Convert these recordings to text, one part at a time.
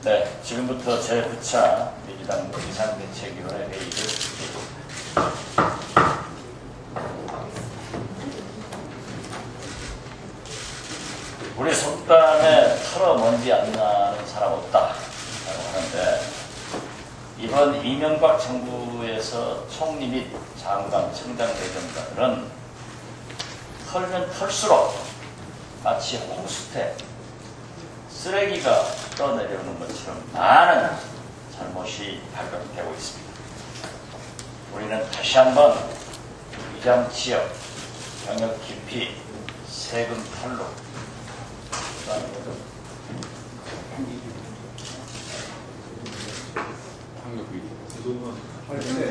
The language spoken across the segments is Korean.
네, 지금부터 제9차 민주당 비상대책위원회 회의를 시작합니다. 우리 속담에 털어 먼지 안 나는 사람 없다라고 하는데, 이번 이명박 정부에서 총리 및 장관, 청장 대정자들은 털면 털수록 마치 홍수태, 쓰레기가 떠내려오는 것처럼 많은 잘못이 발견되고 있습니다. 우리는 다시 한번 위장치역, 병역 기피, 세금 탈루,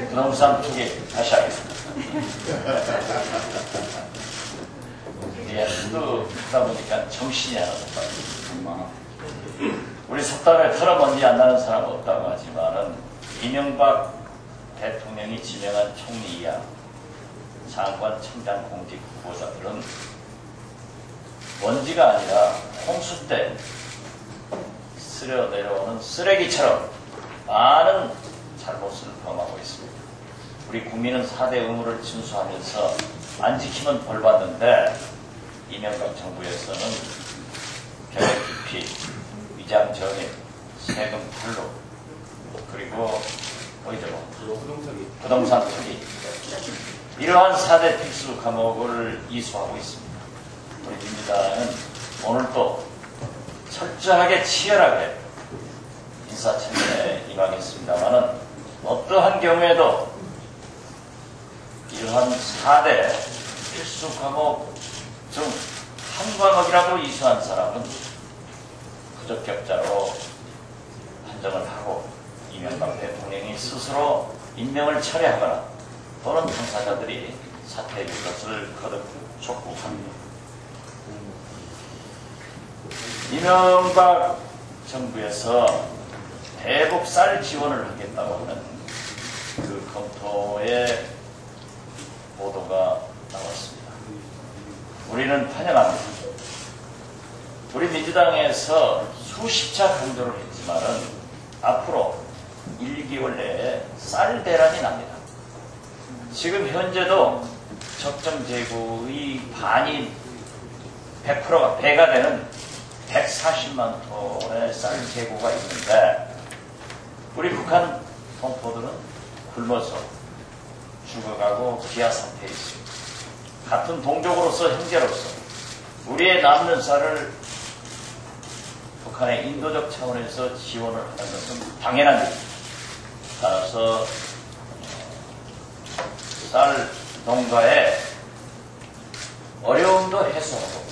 부동산 투기 다시 하겠습니다. 이게 하도 하다 보니까 정신이 하나도 빠져요. 우리 속담에 털어먼지 안 나는 사람 없다고 하지만은 이명박 대통령이 지명한 총리 이하 장관, 청장 공직 후보자들은 먼지가 아니라 홍수 때 스려 내려오는 쓰레기처럼 많은 잘못을 범하고 있습니다. 우리 국민은 4대 의무를 준수하면서 안 지키면 벌 받는데, 이명박 정부에서는 병역 기피, 위장 전입, 세금 탈루, 그리고 부동산 투기, 이러한 4대 필수 과목을 이수하고 있습니다. 우리 민주당은 오늘도 철저하게 치열하게 인사청문회에 임하겠습니다만은, 어떠한 경우에도 이러한 4대 필수 과목 중 한 과목이라도 이수한 사람은 부적격자로 판정을 하고 이명박 대통령이 스스로 임명을 철회하거나 또는 당사자들이 사퇴해 줄 것을 거듭 촉구합니다. 이명박 정부에서 대북 쌀 지원을 하겠다고 하는 그 검토의 보도가 나왔습니다. 우리는 환영합니다. 우리 민주당에서 수십 차 강조를 했지만은 앞으로 1개월 내에 쌀 대란이 납니다. 지금 현재도 적정 재고의 반이 100%가 배가 되는 140만 톤의 쌀 재고가 있는데, 우리 북한 동포들은 굶어서 죽어가고 기아 상태에 있습니다. 같은 동족으로서, 형제로서 우리의 남는 쌀을 북한의 인도적 차원에서 지원을 하는 것은 당연한 일입니다. 따라서 쌀 농가의 어려움도 해소하고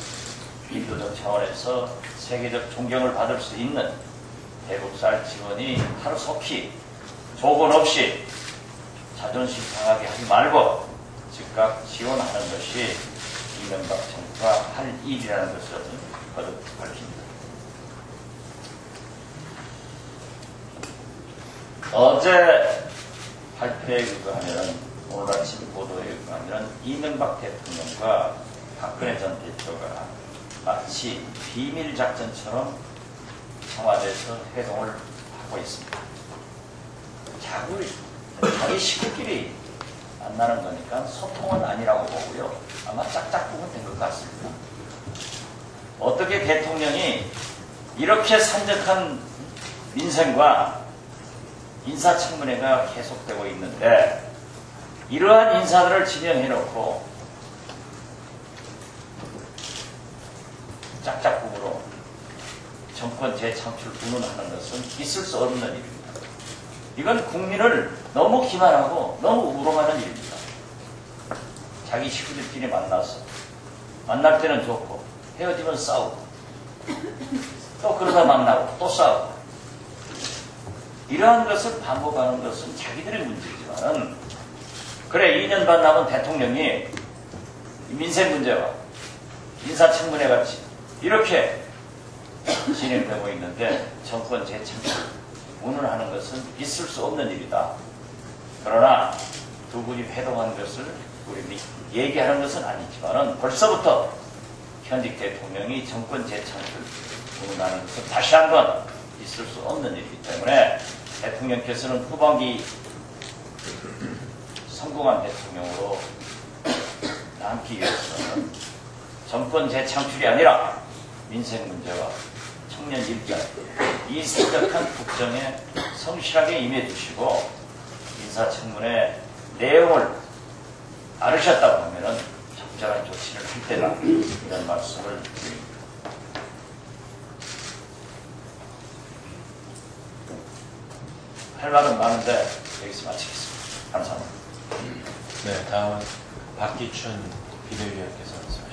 인도적 차원에서 세계적 존경을 받을 수 있는 대북 쌀 지원이 하루속히 조건 없이 자존심 상하게 하지 말고 즉각 지원하는 것이 이명박 정부가 할 일이라는 것을 거듭 밝힙니다. 어제 발표에 의거하면, 오늘 아침 보도에 의거하면 이명박 대통령과 박근혜 전 대표가 마치 비밀작전처럼 청와대에서 회동을 하고 있습니다. 자기 식구끼리 만나는 거니까 소통은 아니라고 보고요. 아마 짝짝꿍은 된 것 같습니다. 어떻게 대통령이 이렇게 산적한 민생과 인사청문회가 계속되고 있는데, 이러한 인사들을 지명해놓고 짝짝꿍으로 정권 재창출 운운하는 것은 있을 수 없는 일입니다. 이건 국민을 너무 기만하고 너무 우롱하는 일입니다. 자기 식구들끼리 만나서, 만날 때는 좋고 헤어지면 싸우고, 또 그러다 만나고 또 싸우고, 이러한 것을 반복하는 것은 자기들의 문제지만은, 그래 2년 반 남은 대통령이 민생 문제와 인사청문회 같이 이렇게 진행되고 있는데 정권 재창출 운운하는 것은 있을 수 없는 일이다. 그러나 두 분이 회동한 것을 우리 얘기하는 것은 아니지만은, 벌써부터 현직 대통령이 정권 재창출 운운하는 것을 다시 한번 있을 수 없는 일이기 때문에 대통령께서는 후반기 성공한 대통령으로 남기 위해서는 정권 재창출이 아니라 민생 문제와 청년 일자리, 이 생각한 국정에 성실하게 임해주시고 인사청문회 내용을 알으셨다고 하면은 적절한 조치를 할 때다, 이런 말씀을 드립니다. 할 말은 많은데 여기서 마치겠습니다. 감사합니다. 네, 다음은 박기춘 비대위원께서 말씀하시겠습니다.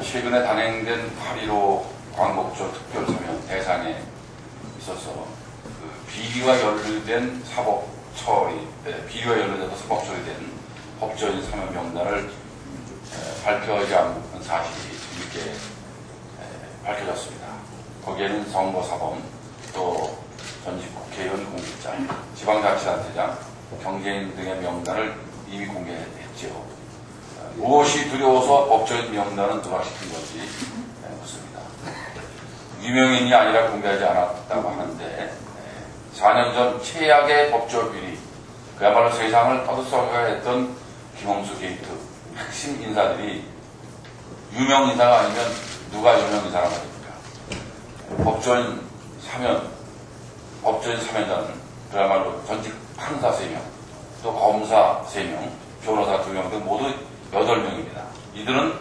최근에 단행된 8.15 광복절 특별사면 대상에 있어서 비리와 연루된 사법 처리, 비리와 연루돼서 사법 처리된 법조인 사면 명단을 발표하지 않은 사실이 이렇게 밝혀졌습니다. 거기에는 선거사범, 또 전직 국회의원 공직자, 지방자치단체장, 경제인 등의 명단을 이미 공개했죠. 무엇이 두려워서 법조인 명단은 누락시킨 건지 묻습니다. 유명인이 아니라 공개하지 않았다고 하는데 4년 전 최악의 법조 비리, 그야말로 세상을 떠들썩하게 했던 김홍수 게이트 핵심 인사들이 유명 인사가 아니면 누가 유명 인사란 말입니까? 법조인 사면자는 그야말로 전직 판사 3명, 또 검사 3명, 변호사 2명 등 모두 8명입니다. 이들은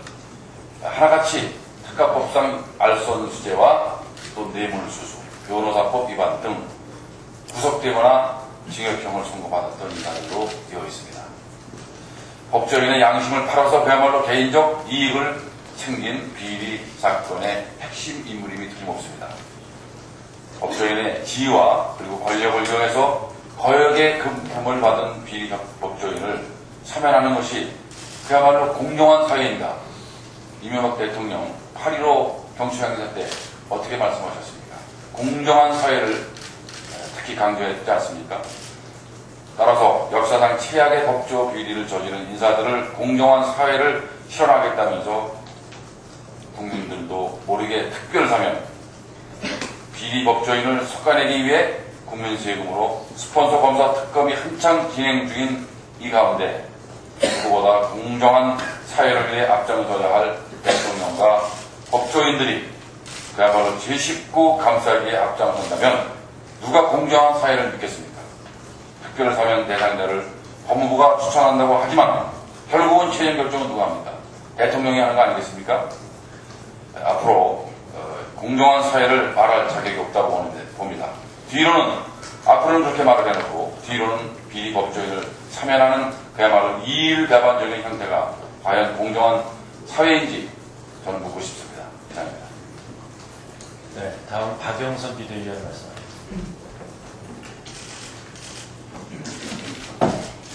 하나같이 특가법상 알 수 없는 수재와 또 뇌물수수, 변호사법 위반 등 구속되거나 징역형을 선고받았던 인사들로 되어 있습니다. 법조인의 양심을 팔아서 그야말로 개인적 이익을 챙긴 비리 사건의 핵심 인물임이 틀림없습니다. 법조인의 지위와 그리고 권력을 이용해서 거액의 금품을 받은 비리 법조인을 사면하는 것이 그야말로 공정한 사회입니다. 이명박 대통령 8.15 경추행사 때 어떻게 말씀하셨습니까? 공정한 사회를 특히 강조했지 않습니까? 따라서 역사상 최악의 법조 비리를 저지른 인사들을 공정한 사회를 실현하겠다면서 국민들도 모르게 특별사면, 비리 법조인을 솎아내기 위해 국민 세금으로 스폰서 검사 특검이 한창 진행 중인 이 가운데 누구보다 공정한 사회를 위해 앞장서야 할 대통령과 법조인들이 그야말로 제19 감싸기에 앞장선다면 누가 공정한 사회를 믿겠습니까? 특별사면 대상자를 법무부가 추천한다고 하지만 결국은 최종 결정은 누가 합니까? 대통령이 하는 거 아니겠습니까? 앞으로 공정한 사회를 말할 자격이 없다고 봅니다. 뒤로는 앞으로는 그렇게 말을 해놓고 뒤로는 비리 법조인을 사면하는 그야말로 이일배반적인 형태가 과연 공정한 사회인지 저는 묻고 싶습니다. 이상입니다. 네, 다음 박영선 비대위원 말씀하시겠습니다.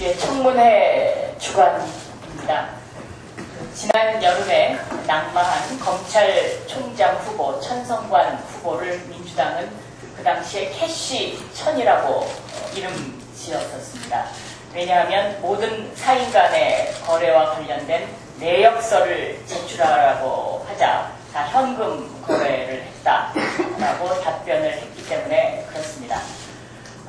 예, 청문회 주관입니다. 지난 여름에 낙마한 검찰총장 후보 천성관 후보를 민주당은 그 당시에 캐시1000이라고 이름 지었었습니다. 왜냐하면 모든 사인 간의 거래와 관련된 내역서를 제출하라고 하자 다 현금 거래를 했다라고 답변을 했기 때문에 그렇습니다.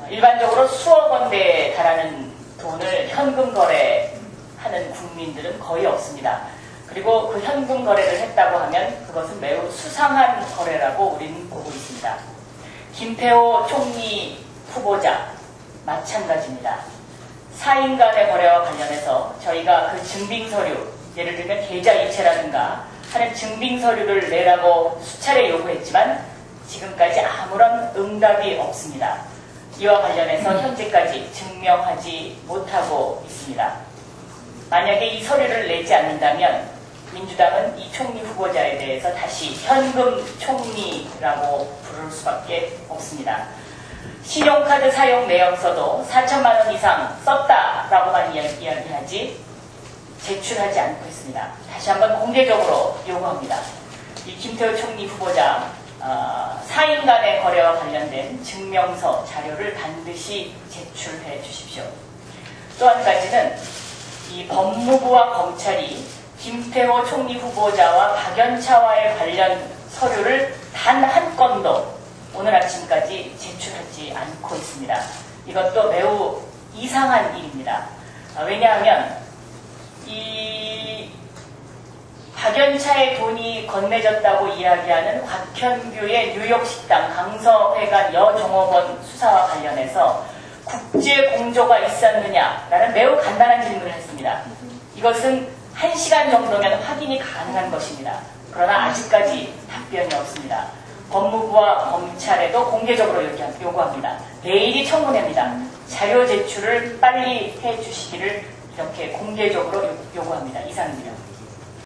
일반적으로 수억 원대에 달하는 돈을 현금 거래하는 국민들은 거의 없습니다. 그리고 그 현금 거래를 했다고 하면 그것은 매우 수상한 거래라고 우리는 보고 있습니다. 김태호 총리 후보자 마찬가지입니다. 사인 간의 거래와 관련해서 저희가 그 증빙서류, 예를 들면 계좌이체라든가 하는 증빙서류를 내라고 수차례 요구했지만 지금까지 아무런 응답이 없습니다. 이와 관련해서 현재까지 증명하지 못하고 있습니다. 만약에 이 서류를 내지 않는다면 민주당은 이 총리 후보자에 대해서 다시 현금 총리라고 부를 수밖에 없습니다. 신용카드 사용 내역서도 4천만 원 이상 썼다라고만 이야기하지 제출하지 않고 있습니다. 다시 한번 공개적으로 요구합니다. 이 김태호 총리 후보자 사인 간의 거래와 관련된 증명서, 자료를 반드시 제출해 주십시오. 또 한 가지는 이 법무부와 검찰이 김태호 총리 후보자와 박연차와의 관련 서류를 단 한 건도 오늘 아침까지 제출하지 않고 있습니다. 이것도 매우 이상한 일입니다. 왜냐하면 이 박연차의 돈이 건네졌다고 이야기하는 곽현규의 뉴욕 식당 강서회관 여종업원 수사와 관련해서 국제 공조가 있었느냐라는 매우 간단한 질문을 했습니다. 이것은 1시간 정도면 확인이 가능한 것입니다. 그러나 아직까지 답변이 없습니다. 법무부와 검찰에도 공개적으로 요구합니다. 내일이 청문회입니다. 자료 제출을 빨리 해주시기를 이렇게 공개적으로 요구합니다. 이상입니다.